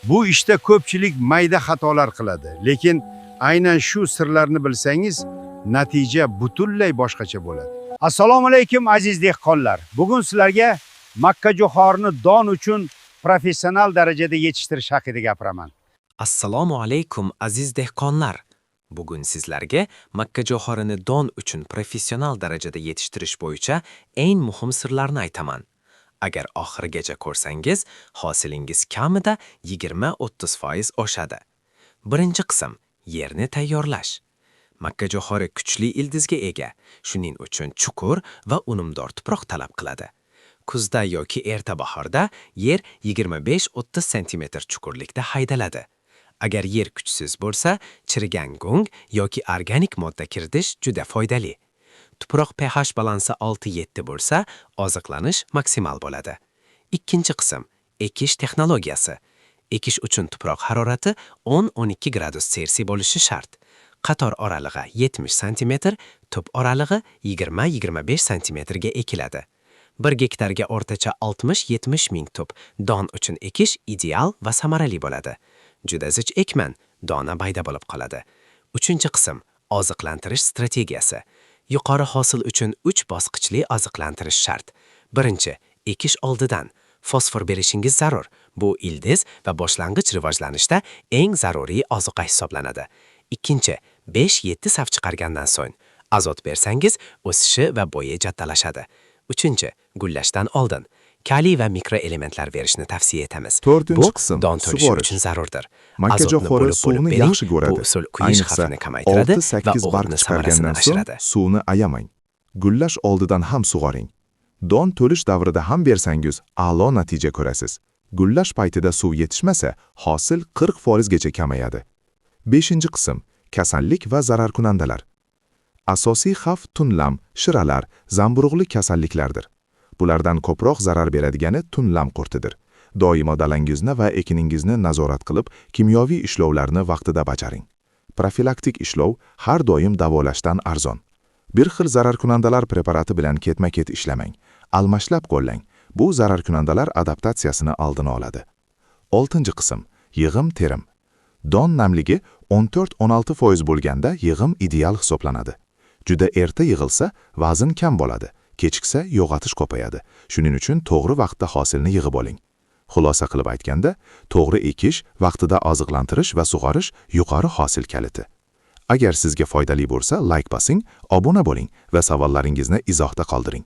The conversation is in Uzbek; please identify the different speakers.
Speaker 1: Bu ishda ko'pchilik mayda xatolar qiladi, lekin aynan shu sirlarni bilsangiz, natija butunlay boshqacha bo'ladi. Assalomu alaykum aziz dehqonlar. Bugun sizlarga makkajo'xorini don uchun professional darajada yetishtirish haqida gapiraman.
Speaker 2: Assalomu alaykum aziz dehqonlar. Bugun sizlarga makkajo'xorini don uchun professional darajada yetishtirish bo'yicha eng muhim sirlarni aytaman. Agar oxirigacha ko'rsangiz, hosilingiz kamida 20-30% oshadi. Birinchi qism yerni tayyorlash. Makkajo'xori kuchli ildizga ega, shuning uchun chuqur va unumdor tuproq talab qiladi. Kuzda yoki erta bahorda yer 25-30 cm chuqurlikda haydaladi. Agar yer kuchsiz bo'lsa, chirigan go'ng yoki organik modda kiritish juda foydali. Tuproq pH balansi 6-7 bo'lsa, oziqlanish maksimal bo'ladi. Ikkinchi qism ekish texnologiyasi. Ekish uchun tuproq harorati 10-12 gradus Selsiy bo'lishi shart. Qator oralig'i 70 cm, tub oralig'i 20-25 cm ga ekiladi. 1 gektarga o'rtacha 60-70 ming tub don uchun ekish ideal va samarali bo'ladi. Juda zich ekman, dona bayda bo'lib qoladi. Uchinchi qism oziqlantirish strategiyasi. Yuqori hosil uchun 3 bosqichli oziqlantirish shart. Birinchi, ekish oldidan fosfor berishingiz zarur. Bu ildiz va boshlang'ich rivojlanishda eng zaruriy ozuqa hisoblanadi. Ikkinchi, 5-7 saf chiqargandan so'ng azot bersangiz, o'sishi va bo'yi jadallashadi. Uchinchi, gullashdan oldin kaliy va mikroelementlar berishni tavsiya etamiz.
Speaker 3: To'rtinchi qism
Speaker 2: don to'lishi uchun zarurdir.
Speaker 3: Makkajo'xori suvni yaxshi ko'radi.
Speaker 2: Bu usul kuyish xavfini kamaytiradi va
Speaker 3: 6-8 barq
Speaker 2: o'g'itni
Speaker 3: chiqargandan
Speaker 2: samarasini
Speaker 3: so'ng
Speaker 2: oshiradi.
Speaker 3: suvni ayamang. Gullash oldidan ham sug'oring. Don to'lish davrida ham bersangiz, a'lo natija ko'rasiz. Gullash paytida suv yetishmasa, hosil 40% gacha kamayadi. 5-qism kasallik va zararkunandalar. Asosiy xavf tunlam, shiralar, zamburug'li kasalliklardir. Bulardan ko'proq zarar beradigani tunlam qurtidir. Doimo dalangizni va ekiningizni nazorat qilib, kimyoviy ishlovlarni vaqtida bajaring. Profilaktik ishlov har doim davolashdan arzon. Bir xil zararkunandalar preparati bilan ketma-ket ishlamang. Almashlab qo'llang. Bu zararkunandalar adaptatsiyasini oldini oladi. 6-qism yig'im-terim. Don namligi 14-16% bo'lganda yig'im ideal hisoblanadi. Juda erta yig'ilsa, vazn kam bo'ladi. Kechiksa, yo'g'otish ko'payadi. Shuning uchun to'g'ri vaqtda hosilni yig'ib oling. Xulosa qilib aytganda, to'g'ri ekish, vaqtida oziqlantirish va sug'orish yuqori hosil kaliti. Agar sizga foydali bo'lsa, like bosing, obuna bo'ling va savollaringizni izohda qoldiring.